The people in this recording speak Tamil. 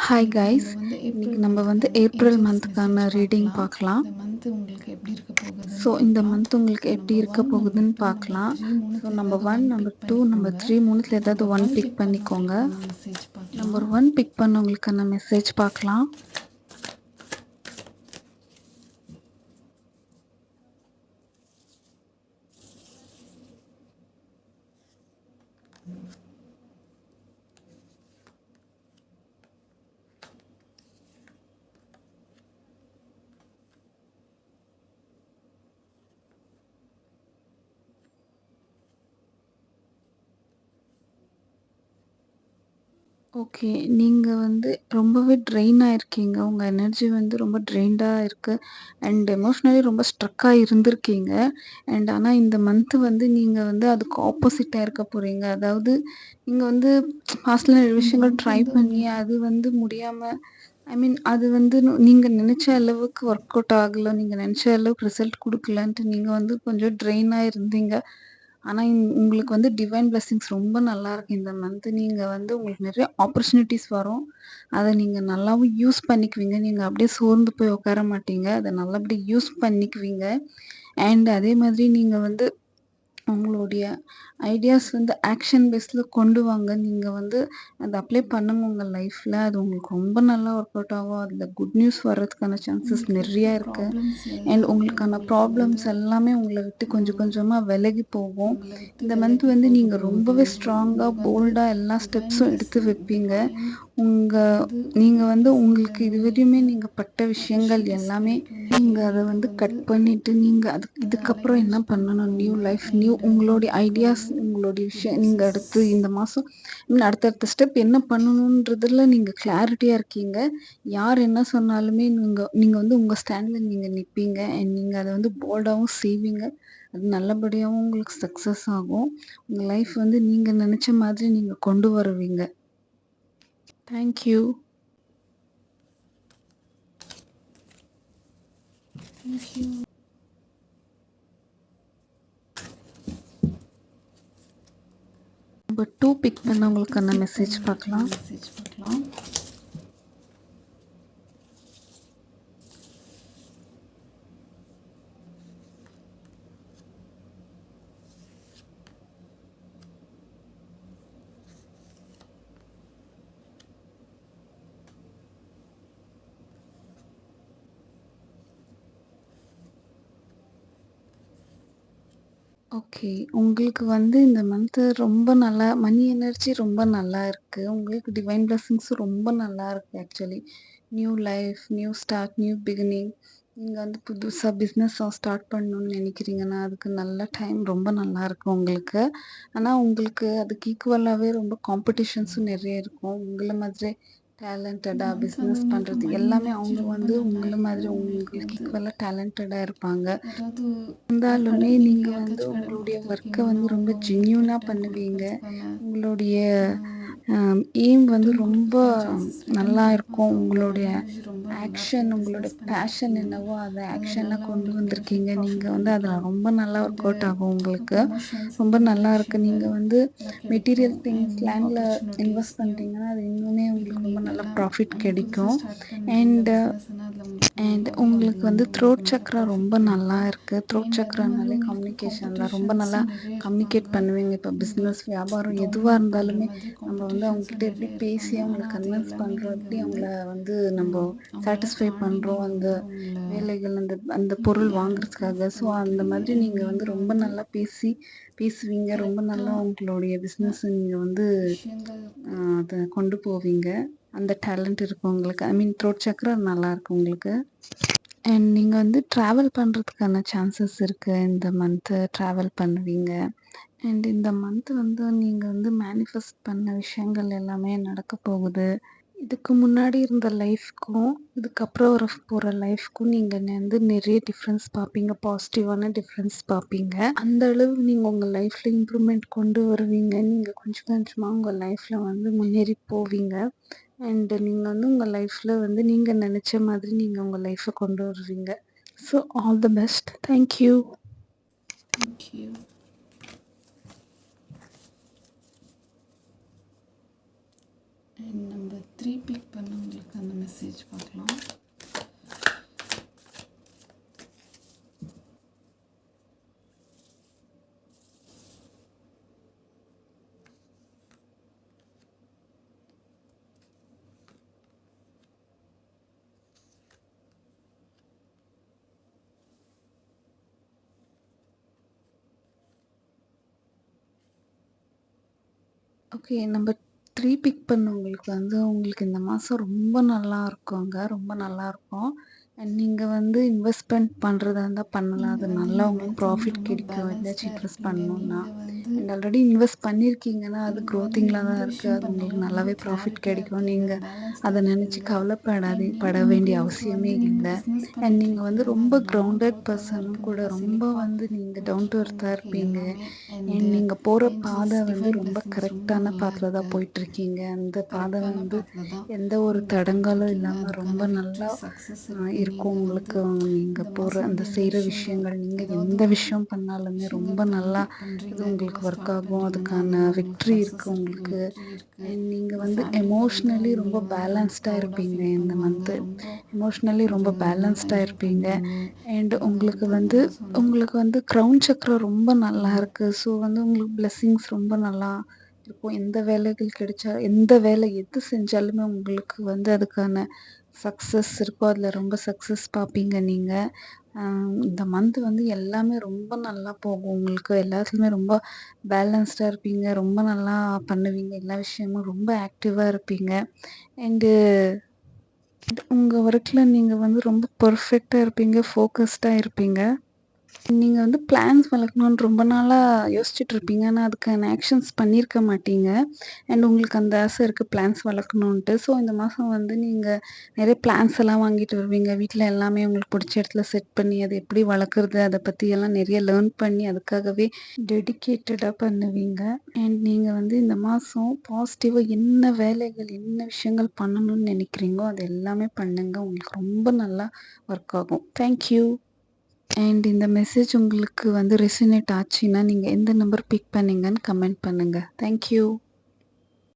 ஹாய் இன்னைக்கு கைஸ். நம்ம வந்து இன்னைக்கு ஏப்ரல் நம்ம வந்து மந்த்துக்கான ஏப்ரல் ஏஞ்சல்ஸ் மெசேஜ் மந்த்துக்கான ரீடிங் பார்க்கலாம். பார்க்கலாம். இந்த மந்த் உங்களுக்கு எப்படி இருக்க ஸோ போகுதுன்னு இந்த பார்க்கலாம். மந்த் உங்களுக்கு ஸோ எப்படி நம்பர் இருக்க 1, நம்பர் போகுதுன்னு 2, நம்பர் பார்க்கலாம். 3 ஸோ மூணுத்தில் நம்பர் ஏதாவது 1, ஒன் நம்பர் பிக் 2, நம்பர் பண்ணிக்கோங்க. 3 மூணுத்தில் ஏதாவது நம்பர் 1 1 பிக் பிக் பண்ணிக்கோங்க. பண்ணவங்களுக்கான மெசேஜ் பார்க்கலாம். நம்பர் 1 பிக் பண்ணவங்களுக்கான மெசேஜ் பார்க்கலாம். ஓகே. நீங்க வந்து ரொம்பவே ட்ரெயின் ஆயிருக்கீங்க. உங்க எனர்ஜி வந்து ரொம்ப ட்ரெயின்டா இருக்கு. அண்ட் எமோஷனலி ரொம்ப ஸ்ட்ரக்கா இருந்திருக்கீங்க. ஆனா இந்த மந்த் வந்து நீங்க வந்து அதுக்கு ஆப்போசிட்டா இருக்க போறீங்க. அதாவது நீங்க வந்து பாஸ்ட்ல நிறைய இந்த விஷயங்கள் மந்த் ட்ரை வந்து பண்ணி உங்களுக்கு அது வந்து முடியாம அது வந்து நீங்க நெனச்ச அளவுக்கு ஒர்க் அவுட் ஆகல. நீங்க நெனச்ச அளவுக்கு ரிசல்ட் குடுக்கலன்ட்டு நீங்க வந்து கொஞ்சம் ட்ரெயினா இருந்தீங்க. ஆனா உங்களுக்கு வந்து டிவைன் பிளெஸிங்ஸ் ரொம்ப நல்லாருக்கு இந்த மந்த். நீங்க வந்து உங்களுக்கு நெறைய ஆப்பர்ச்சுனிட்டீஸ் வரும். அத நீங்க நல்லாவும் யூஸ் பண்ணிக்குவீங்க. நீங்க அப்படியே சோர்ந்து போய் உட்கார மாட்டீங்க. அத நல்லபடியா யூஸ் பண்ணிக்குவீங்க. அதே மாதிரி நீங்க வந்து உங்களுடைய ஐடியாஸ் வந்து ஆக்ஷன் பேஸ்ல கொண்டு வாங்க. நீங்க வந்து அத அப்ளை பண்ணுங்க உங்க லைஃப்ல. அது உங்களுக்கு ரொம்ப நல்லா ஒர்க் அவுட் ஆகும். அதுல குட் நியூஸ் வர்றதுக்கான சான்சஸ் உங்களுக்கு இருக்கிற நெறைய இருக்கு. ப்ராப்ளம்ஸ் எல்லாமே உங்களுக்கான உங்களுக்கு வந்து ப்ராப்ளம்ஸ் எல்லாமே உங்கள விட்டு கொஞ்சம் கொஞ்சமா விலகி போகும். உங்களை விட்டு இந்த மந்த் விலகி வந்து போக நீங்க போகுது. ரொம்பவே ஸ்ட்ராங்கா, உங்களுக்கு வந்து போல்டா எல்லா டிவைன் ஸ்டெப்ஸும் எடுத்து பிளெஸ்ஸிங் வைப்பீங்க. டிவைன் உங்க வந்து நீங்க உங்களுக்கு வந்து ப்ளெஸ்ஸிங்கில் உங்களுக்கு இதுவரையுமே நிறைய நீங்க பட்ட விஷயங்கள் ஆப்பர்ச்சுனிட்டிஸ் எல்லாமே கிடைக்கும். நீங்க நிறைய அத வந்து நீங்கள் கட் வந்து பண்ணிட்டு, நீங்க அதை இதுக்கப்புறம் என்ன அனலைஸ் பண்ண பண்ணணும்? நியூ போங்க. லைஃப், அண்ட் உங்களுடைய உங்களுக்கு ஐடியாஸ், வந்து உங்களுடைய விஷயம் திஸ் நீங்க இஸ் அடுத்து இந்த மாசம் அடுத்தடுத்த ஸ்டெப் என்ன பண்ணணுன்றதுல நீங்க கிளாரிட்டியா இருக்கீங்க. யார் என்ன சொன்னாலுமே நீங்க நீங்க வந்து உங்க ஸ்டாண்ட்ல நீங்க நிப்பீங்க. நீங்க அத வந்து போல்டாவும் செய்வீங்க. அது நல்லபடியாவும் உங்களுக்கு சக்சஸ் ஆகும். உங்க லைஃப் வந்து நீங்க நெனச்ச மாதிரி நீங்க கொண்டு வருவீங்க. Thank you. Thank you. Number 2 pick number 2 பண்ணவங்களுக்கான பிக் மெசேஜ் பண்ணவங்களுக்கான பார்க்கலாம். மெசேஜ் பார்க்கலாம். ஓகே. உங்களுக்கு வந்து இந்த மந்த்து ரொம்ப நல்லா மணி எனர்ஜி ரொம்ப நல்லா இருக்கு. உங்களுக்கு டிவைன் பிளெஸிங்ஸும் ரொம்ப நல்லா இருக்கு actually. New life, new start, new beginning. நீங்க வந்து புதுசா பிசினஸா ஸ்டார்ட் பண்ணணும்னு நெனைக்கிறீங்கன்னா, அதுக்கு நல்ல டைம் ரொம்ப நல்லா இருக்கு உங்களுக்கு. ஆனா உங்களுக்கு அதுக்கு ஈக்குவலாவே ரொம்ப காம்படிஷன்ஸும் நெறைய இருக்கும். உங்கள மாதிரி இந்த டேலண்டடா மந்த் வந்து பிசினஸ் உங்களுக்கு பண்றது மணி எல்லாமே எனர்ஜி அவங்க ரொம்ப வந்து நல்லா உங்கள இருக்கு. மாதிரி உங்களுக்கு உங்களுக்கு வந்து ஈக்குவலா டேலண்டடா இருப்பாங்க. யாராவது இருந்தாலுமே நீங்கள் நீங்க வந்து யாருக்காச்சும் கடன் உங்களுடைய ஒர்க்க கொடுத்துருக்கீங்கன்னா வந்து ரொம்ப அவங்க உங்களுக்கு ஜென்யூனா ரிட்டர்ன் பண்ணுவீங்க. கொடுக்கறதுக்கான உங்களுடைய எய்ம் வந்து ரிட்டர்ன் ரொம்ப கொடுக்கறதுக்கான சான்சஸ் ரிட்டர்ன் நல்லா கொடுப்பாங்க. இருக்கும். உங்களோட உங்களுடைய எனர்ஜி ரொம்ப நல்லாயிருக்கு. ஆக்ஷன், உங்களுடைய பிஸ்னஸ் பேஷன் பண்ணிகிட்ருக்கீங்க. என்னவோ அத அதில் ஆக்ஷனா நல்லா கொண்டு உங்களுக்கு பெனிஃபிட் வந்திருக்கீங்க. நீங்க ப்ராஃபிட் வந்து அதுல கிடைக்கும். ரொம்ப நல்லா ஒர்க் அண்டு அவுட் ஆகும் உங்களுக்கு. ப்ரமோஷன்ஸ் ரொம்ப இந்த மாதிரி நல்லா இருக்கு. நீங்க விஷயங்கள் வந்து எல்லாம் கிடைக்கும். மெட்டீரியல் திங்ஸ், அண்ட் நியூ லேண்ட்ல ஆப்பர்ச்சுனிட்டிஸ், இன்வெஸ்ட் நியூ பண்றீங்கன்னா, அது இன்னுமே உங்களுக்கு ரொம்ப பிகினிங் நல்ல எல்லாம் ப்ராஃபிட் நீங்கள் புதுசாக கிடைக்கும். ஸ்டார்ட் பண்ணுறீங்க அண்ட் பிஸ்னஸ்னால் அதில் உங்களுக்கு நல்லாவே உங்களுக்கு வந்து அதுலேருந்து த்ரோட் உங்களுக்கு நல்ல சக்ரா ப்ராஃபிட் ரொம்ப நல்லா கிடைக்கும். இருக்கு. த்ரோட் அண்ட் அதே மாதிரி சக்ரானாலே உங்களுக்கு கம்யூனிகேஷன் தான். ரொம்ப நல்லா காம்படிஷன்ஸும் நிறைய இருப்பாங்க. கம்யூனிகேட் பண்ணுவீங்க. இப்போ உங்களை பிசினஸ், வியாபாரம் எதுவா டாமினேட் பண்ணுற இருந்தாலுமே மாதிரி நம்ம வந்து அவங்க கிட்ட காம்படிஷன்ஸும் எப்படி நிறைய பேசி இருப்பாங்க. அவங்கள ஆனால் அது கன்வின்ஸ் எல்லாமே பண்றோம், நீங்கள் எப்படி வந்து அவங்கள வந்து நம்ம அவங்களெல்லாம் சாட்டிஸ்ஃபை தாண்டி பண்றோம் நீங்கள் அந்த வந்து அவங்கள வேலைகள், அந்த நீங்கள் பொருள் யாருன்னு ப்ரூவ் வாங்குறதுக்காக. ஸோ அந்த பண்ணிக்கிறீங்க. மாதிரி அண்ட் நீங்க வந்து நீங்கள் ரொம்ப வந்து நல்லா பேசுவீங்க. ரொம்ப நல்லா கரெக்டான உங்களுடைய பிசினஸ் நீங்க வந்து விஷயங்களுக்கு அத கொண்டு போவீங்க. அந்த டேலண்ட் இருக்கு உங்களுக்கு. த்ரோட் சக்ரா நல்லா இருக்கு உங்களுக்கு. நீங்க வந்து ட்ராவல் பண்றதுக்கான சான்சஸ் இருக்கு. இந்த மந்த்து ட்ராவல் பண்ணுவீங்க. இந்த மந்த் வந்து நீங்க வந்து மேனிஃபெஸ்ட் பண்ண விஷயங்கள் எல்லாமே நடக்க போகுது. இதுக்கு முன்னாடி இருந்த லைஃப்க்கும், இதுக்கப்புறம் வரப்போற லைஃப்க்கும் நீங்க வந்து நெறைய டிஃப்ரென்ஸ் பார்ப்பீங்க. பாசிட்டிவான டிஃப்ரென்ஸ் பார்ப்பீங்க. அந்த அளவு நீங்க உங்க லைஃப்ல இம்ப்ரூவ்மெண்ட் கொண்டு வருவீங்க. நீங்க கொஞ்சம் கொஞ்சமா உங்க லைஃப்ல வந்து முன்னேறி போவீங்க. நீங்க வந்து உங்க லைஃப்ல வந்து நீங்க நெனச்ச மாதிரி நீங்க உங்க லைஃப்ப கொண்டு வருவீங்க. So all the best. Thank you. Thank you. And number 3 pick பண்ணவங்களுக்கு அந்த மெசேஜ் பார்க்கலாம். ஓகே. நம்பர் 3 பிக் பண்ணவங்களுக்கு வந்து உங்களுக்கு இந்த மாசம் ரொம்ப நல்லா இருக்குங்க. ரொம்ப நல்லாருக்கும். அண்ட் நீங்க வந்து இன்வெஸ்ட்மென்ட் பண்றதா இருந்தா பண்ணலாம். நீங்க அது வந்து நல்லா இந்த உங்களுக்கு மந்த் வந்து ப்ராஃபிட் ரொம்ப கிடைக்கும். பேலன்ஸ்டா ஏதாச்சும் இன்வெஸ்ட் இருப்பீங்க. பண்ணணும்னா. நீங்க வந்து அண்ட் ஆல்ரெடி இன்வெஸ்ட் பண்ணியிருக்கீங்கன்னா, அது நீங்க வந்து க்ரோத்திங்ல எந்த தான் இருக்கு. விஷயம் அது உங்களுக்கு பண்ணாலும் ரொம்ப நல்லாவே ப்ராஃபிட் கிளாரிட்டியா கிடைக்கும். இருப்பீங்க. நீங்க பேலன்ஸ்டா அத நெனச்சு இருப்பீங்க. அண்ட் பட வேண்டிய உங்களுக்கு அவசியமே வந்து நீங்க இல்ல. பிசினஸ் அண்ட் பண்ணிட்டு நீங்க வந்து இருக்கீங்கன்னா, ரொம்ப அது நல்லா கிரவுண்டட் குரோத்தா தான் பெர்சனும் இருக்கு. கூட. நல்லா ரொம்ப செழிப்பா வந்து நீங்க டவுன் டு போயிட்டுருக்கும் எர்த்தா உங்களுக்கு இருப்பீங்க. எல்லாமே. அண்ட் நீங்க போற பாதை ஏஞ்சல்ஸ் வந்து டிவைன் ரொம்ப பிளெஸிங்ஸ் ரொம்ப கரெக்ட்டான நல்லா பாதைல தான் இருக்கு. போயிட்டுருக்கீங்க. அந்த பாதை கரெக்டான வந்து பாத்துல தான் எந்த ஒரு நீங்க தடங்கலும் போயிட்டுருக்கீங்க. இல்லாம ரொம்ப அதுக்கான விக்ட்ரி, நல்லா சக்ஸஸ் இருக்கு. இருக்கும் நீங்க வந்து உங்களுக்கு. நீங்க இந்த போற மாசம் அந்த வந்து எந்த செய்ற விஷயங்கள் விஷயங்கள், நீங்க ஏதாவது எந்த விஷயம் பண்ணாலுமே ரொம்ப விஷயங்கள் நல்லா இது பண்றீங்க, உங்களுக்கு ஏதாவது ஒர்க் ஸ்டார்ட் ஆகும். பண்றீங்கன்னா, அதுக்கான அதுல உங்களுக்கு விக்ட்ரி இருக்கு சக்ஸஸ் இருக்கு, உங்களுக்கு. வெற்றி இருக்கு. அண்ட் நீங்க உங்க வந்து ஃபேமிலி வந்து எமோஷ்னலி ரொம்ப உங்கள வந்து ரொம்ப பேலன்ஸ்டா ப்ரௌடா இருப்பீங்க ஃபீல் இந்த பண்ணுவாங்க. மந்த்து. ரொம்ப எமோஷ்னலி ரொம்ப ஒரு நல்லா பேலன்ஸ்டா என்ஜாய் இருப்பீங்க. பண்ணுவீங்க. அண்ட் நீங்க உங்களுக்கு வந்து இந்த வந்து மாசம் வந்து உங்களுக்கு வந்து கிரவுன் சக்கரம் ரொம்ப நல்லா ம், இருக்கு. ஸோ வந்து உங்களுக்கு பிளெஸ்ஸிங்ஸ் ரொம்ப நல்லா இருக்கும். எந்த வேலைகள் கிடைச்சா எந்த வேலை எது செஞ்சாலுமே உங்களுக்கு வந்து அதுக்கான சக்ஸஸ் இருக்கும். அதில ரொம்ப சக்ஸஸ் பார்ப்பீங்க நீங்க. இந்த மந்த் வந்து எல்லாமே ரொம்ப நல்லா போகும் உங்களுக்கு. எல்லாத்துலயுமே ரொம்ப பேலன்ஸ்டா இருப்பீங்க. ரொம்ப நல்லா பண்ணுவீங்க. எல்லா விஷயமும் ரொம்ப ஆக்டிவா இருப்பீங்க. அண்டு உங்க ஒர்க்ல நீங்க வந்து ரொம்ப பெர்ஃபெக்ட்டா இருப்பீங்க. ஃபோக்கஸ்டா இருப்பீங்க. நீங்க வந்து பிளான்ஸ் வளர்க்கணும்னு ரொம்ப நாளா யோசிச்சுட்டு இருப்பீங்க. ஆனா, அதுக்கான ஆக்ஷன்ஸ் பண்ணியிருக்க மாட்டீங்க. அண்ட் உங்களுக்கு அந்த ஆசை இருக்கு பிளான்ஸ் வளர்க்கணுன்ட்டு. ஸோ, இந்த மாசம் வந்து நீங்க நெறைய பிளான்ஸ் எல்லாம் வாங்கிட்டு வருவீங்க. வீட்ல எல்லாமே உங்களுக்கு புடிச்ச இடத்துல செட் பண்ணி, அத எப்படி வளர்க்குறது, அத பத்தியெல்லாம் நெறைய லேர்ன் பண்ணி, அதுக்காகவே டெடிகேட்டடா பண்ணுவீங்க. அண்ட் நீங்க வந்து இந்த மாசம் பாசிட்டிவா என்ன வேலைகள், என்ன விஷயங்கள் பண்ணணும்னு நெனைக்கிறீங்களோ, அது எல்லாமே பண்ணுங்க. உங்களுக்கு ரொம்ப நல்லா ஒர்க் ஆகும். Thank you. அண்ட் இந்த மெசேஜ் உங்களுக்கு வந்து ரெசனேட் ஆச்சுன்னா, நீங்க எந்த நம்பர் பிக் பண்ணீங்கன்னு கமெண்ட் பண்ணுங்க. Thank you.